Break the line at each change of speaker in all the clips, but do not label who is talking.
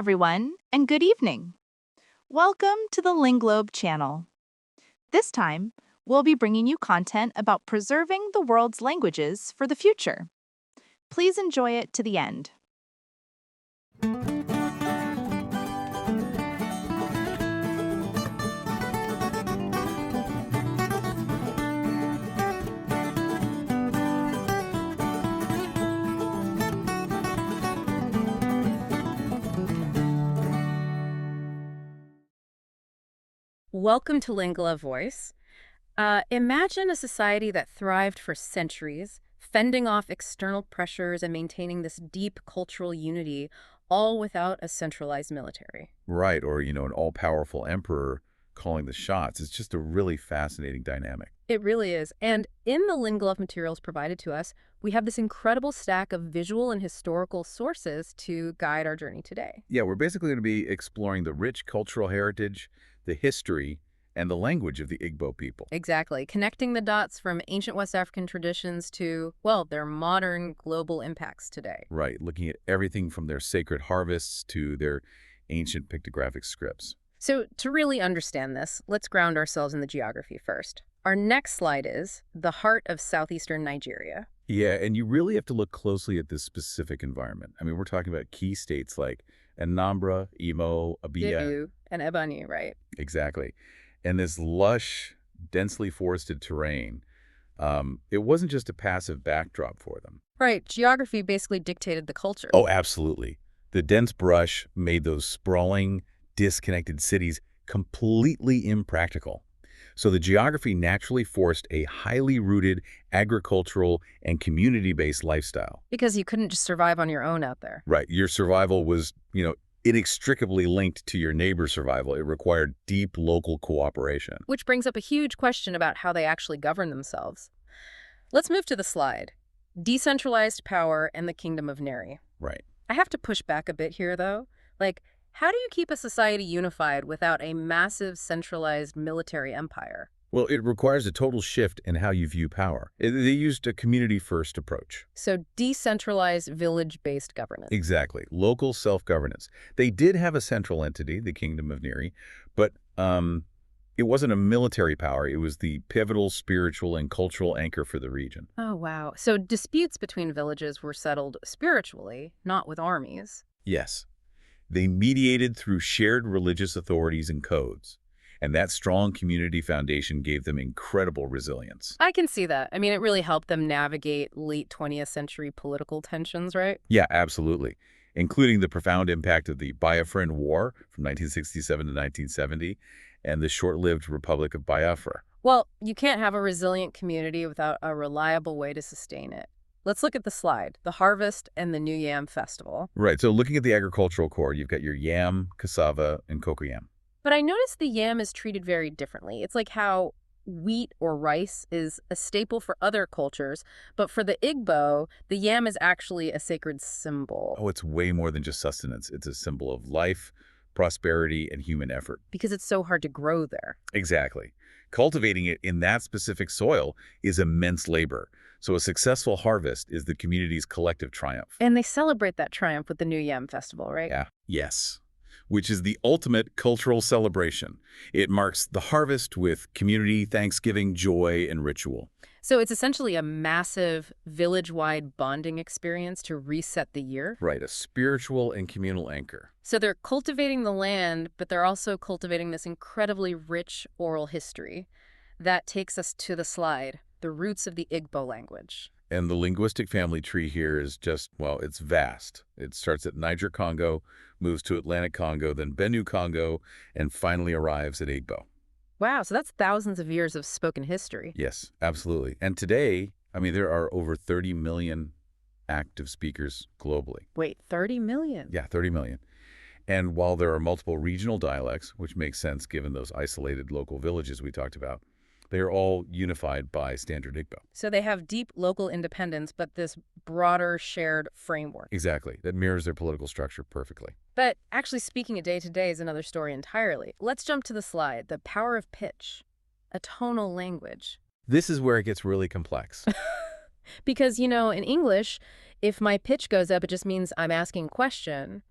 everyone, and good evening. Welcome to the Linglobe channel. This time, we'll be bringing you content about preserving the world's languages for the future. Please enjoy it to the end.
Welcome to Lingua Voice. Imagine a society that thrived for centuries, fending off external pressures and maintaining this deep cultural unity, all without a centralized military.
Right, or, an all-powerful emperor calling the shots. It's just a really fascinating dynamic.
It really is. And in the Lingua materials provided to us, we have this incredible stack of visual and historical sources to guide our journey today.
Yeah, we're basically going to be exploring the rich cultural heritage, the history, and the language of the Igbo people.
Exactly. Connecting the dots from ancient West African traditions to, well, their modern global impacts today.
Right, looking at everything from their sacred harvests to their ancient pictographic scripts.
So to really understand this, let's ground ourselves in the geography first. Our next slide is the heart of southeastern Nigeria.
Yeah, and you really have to look closely at this specific environment. I mean, we're talking about key states like Anambra, Imo, Abia.
Dibu and Ebonyi, right?
Exactly. And this lush, densely forested terrain, it wasn't just a passive backdrop for them.
Right. Geography basically dictated the culture.
Oh, absolutely. The dense brush made those sprawling, disconnected cities completely impractical. So the geography naturally forced a highly rooted agricultural and community-based lifestyle.
Because you couldn't just survive on your own out there.
Right. Your survival was, inextricably linked to your neighbor's survival. It required deep local cooperation.
Which brings up a huge question about how they actually govern themselves. Let's move to the slide. Decentralized power and the Kingdom of Neri.
Right.
I have to push back a bit here, though. How do you keep a society unified without a massive centralized military empire?
Well, it requires a total shift in how you view power. They used a community-first approach.
So decentralized village-based governance.
Exactly. Local self-governance. They did have a central entity, the Kingdom of Neri, but it wasn't a military power. It was the pivotal spiritual and cultural anchor for the region.
Oh, wow. So disputes between villages were settled spiritually, not with armies.
Yes. They mediated through shared religious authorities and codes. And that strong community foundation gave them incredible resilience.
I can see that. I mean, it really helped them navigate late 20th century political tensions, right?
Yeah, absolutely. Including the profound impact of the Biafran War from 1967 to 1970 and the short-lived Republic of Biafra.
Well, you can't have a resilient community without a reliable way to sustain it. Let's look at the slide, the harvest and the New Yam Festival.
Right, so looking at the agricultural core, you've got your yam, cassava, and cocoyam.
But I noticed the yam is treated very differently. It's like how wheat or rice is a staple for other cultures, but for the Igbo, the yam is actually a sacred symbol.
Oh, it's way more than just sustenance. It's a symbol of life, prosperity, and human effort.
Because it's so hard to grow there.
Exactly. Cultivating it in that specific soil is immense labor. So a successful harvest is the community's collective triumph.
And they celebrate that triumph with the New Yam Festival, right?
Yeah. Yes. Which is the ultimate cultural celebration. It marks the harvest with community, thanksgiving, joy, and ritual.
So it's essentially a massive village-wide bonding experience to reset the year.
Right, a spiritual and communal anchor.
So they're cultivating the land, but they're also cultivating this incredibly rich oral history. That takes us to the slide, the roots of the Igbo language.
And the linguistic family tree here is just, well, it's vast. It starts at Niger-Congo, moves to Atlantic Congo, then Benue-Congo, and finally arrives at Igbo.
Wow, so that's thousands of years of spoken history.
Yes, absolutely. And today, there are over 30 million active speakers globally.
Wait, 30 million?
Yeah, 30 million. And while there are multiple regional dialects, which makes sense given those isolated local villages we talked about, they are all unified by Standard Igbo.
So they have deep local independence, but this broader shared framework.
Exactly. That mirrors their political structure perfectly.
But actually speaking it day to day is another story entirely. Let's jump to the slide, the power of pitch, a tonal language.
This is where it gets really complex.
Because, in English, if my pitch goes up, it just means I'm asking a question.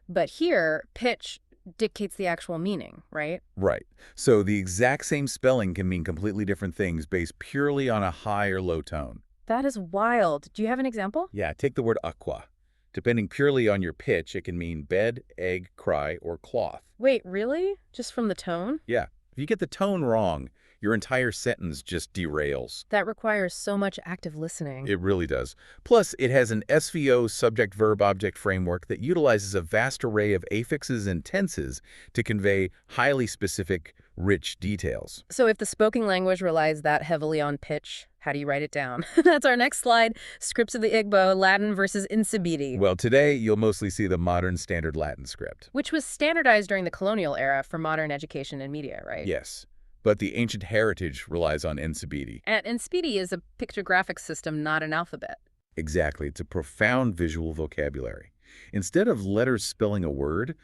But here, pitch dictates the actual meaning, right?
Right. So the exact same spelling can mean completely different things based purely on a high or low tone.
That is wild. Do you have an example?
Yeah, take the word aqua. Depending purely on your pitch, it can mean bed, egg, cry, or cloth.
Wait, really? Just from the tone?
Yeah, if you get the tone wrong, your entire sentence just derails.
That requires so much active listening.
It really does. Plus, it has an SVO subject-verb-object framework that utilizes a vast array of affixes and tenses to convey highly specific, rich details.
So if the spoken language relies that heavily on pitch, how do you write it down? That's our next slide. Scripts of the Igbo, Latin versus Nsibidi.
Well, today, you'll mostly see the modern standard Latin script.
Which was standardized during the colonial era for modern education and media, right?
Yes, but the ancient heritage relies on Nsibidi.
And Nsibidi is a pictographic system, not an alphabet.
Exactly. It's a profound visual vocabulary. Instead of letters spelling a word,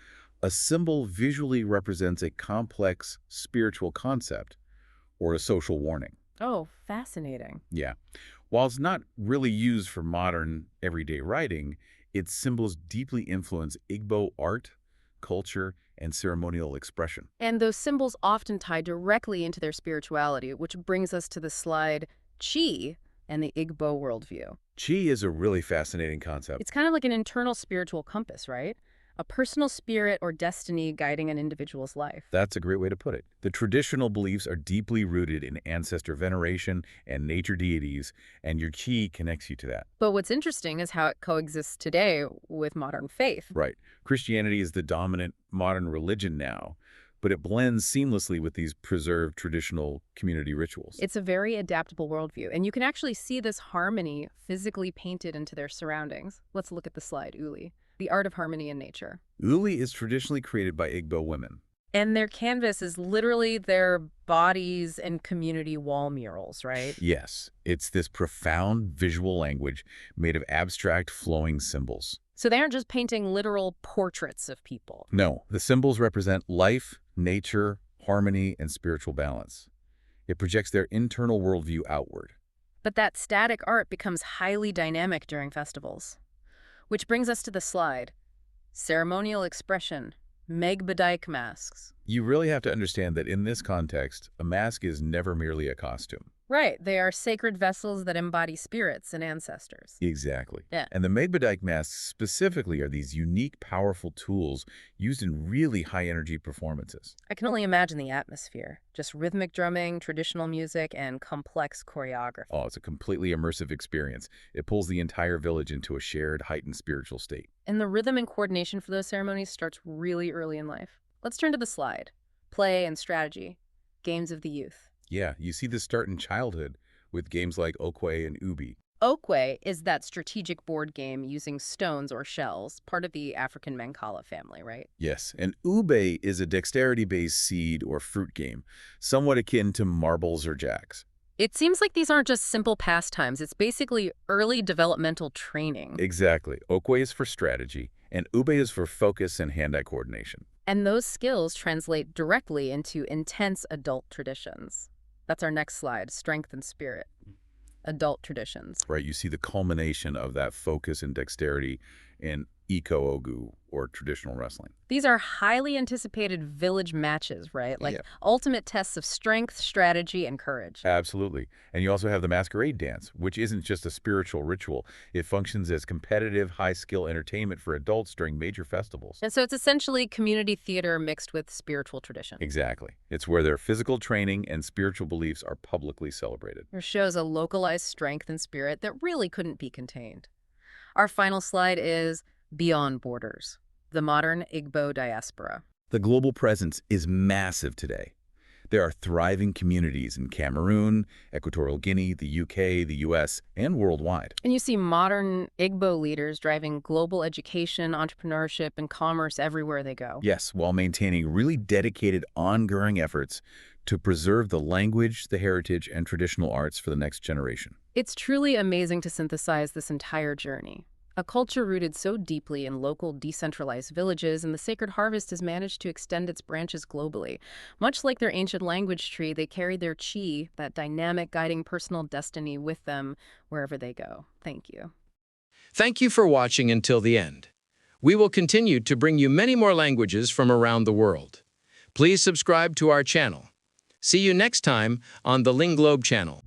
a symbol visually represents a complex spiritual concept or a social warning.
Oh, fascinating.
Yeah. While it's not really used for modern, everyday writing, its symbols deeply influence Igbo art, culture, and ceremonial expression.
And those symbols often tie directly into their spirituality, which brings us to the slide Chi and the Igbo worldview.
Chi is a really fascinating concept.
It's kind of like an internal spiritual compass, right? A personal spirit or destiny guiding an individual's life.
That's a great way to put it. The traditional beliefs are deeply rooted in ancestor veneration and nature deities, and your chi connects you to that.
But what's interesting is how it coexists today with modern faith.
Right. Christianity is the dominant modern religion now, but it blends seamlessly with these preserved traditional community rituals.
It's a very adaptable worldview, and you can actually see this harmony physically painted into their surroundings. Let's look at the slide, Uli. The art of harmony in nature.
Uli is traditionally created by Igbo women.
And their canvas is literally their bodies and community wall murals, right?
Yes, it's this profound visual language made of abstract flowing symbols.
So they aren't just painting literal portraits of people.
No, the symbols represent life, nature, harmony, and spiritual balance. It projects their internal worldview outward.
But that static art becomes highly dynamic during festivals. Which brings us to the slide. Ceremonial expression, Mgbedike masks.
You really have to understand that in this context, a mask is never merely a costume.
Right, they are sacred vessels that embody spirits and ancestors.
Exactly.
Yeah.
And the Mgbedike masks specifically are these unique, powerful tools used in really high-energy performances.
I can only imagine the atmosphere. Just rhythmic drumming, traditional music, and complex choreography.
Oh, it's a completely immersive experience. It pulls the entire village into a shared, heightened spiritual state.
And the rhythm and coordination for those ceremonies starts really early in life. Let's turn to the slide. Play and strategy. Games of the youth.
Yeah, you see this start in childhood with games like Okwe and Ubi.
Okwe is that strategic board game using stones or shells, part of the African Mancala family, right?
Yes, and Ube is a dexterity-based seed or fruit game, somewhat akin to marbles or jacks.
It seems like these aren't just simple pastimes. It's basically early developmental training.
Exactly. Okwe is for strategy, and Ube is for focus and hand-eye coordination.
And those skills translate directly into intense adult traditions. That's our next slide, strength and spirit. Adult traditions.
Right, you see the culmination of that focus and dexterity in Iko Ogu, or traditional wrestling.
These are highly anticipated village matches, right? Like ultimate tests of strength, strategy, and courage.
Absolutely. And you also have the masquerade dance, which isn't just a spiritual ritual. It functions as competitive, high-skill entertainment for adults during major festivals.
And so it's essentially community theater mixed with spiritual tradition.
Exactly. It's where their physical training and spiritual beliefs are publicly celebrated.
It shows a localized strength and spirit that really couldn't be contained. Our final slide is beyond borders, the modern Igbo diaspora.
The global presence is massive today. There are thriving communities in Cameroon, Equatorial Guinea, the UK, the US, and worldwide.
And you see modern Igbo leaders driving global education, entrepreneurship, and commerce everywhere they go.
Yes, while maintaining really dedicated, ongoing efforts to preserve the language, the heritage, and traditional arts for the next generation.
It's truly amazing to synthesize this entire journey. A culture rooted so deeply in local decentralized villages, and the sacred harvest has managed to extend its branches globally. Much like their ancient language tree, they carry their chi, that dynamic guiding personal destiny, with them wherever they go. Thank you.
Thank you for watching until the end. We will continue to bring you many more languages from around the world. Please subscribe to our channel. See you next time on the Linglobe channel.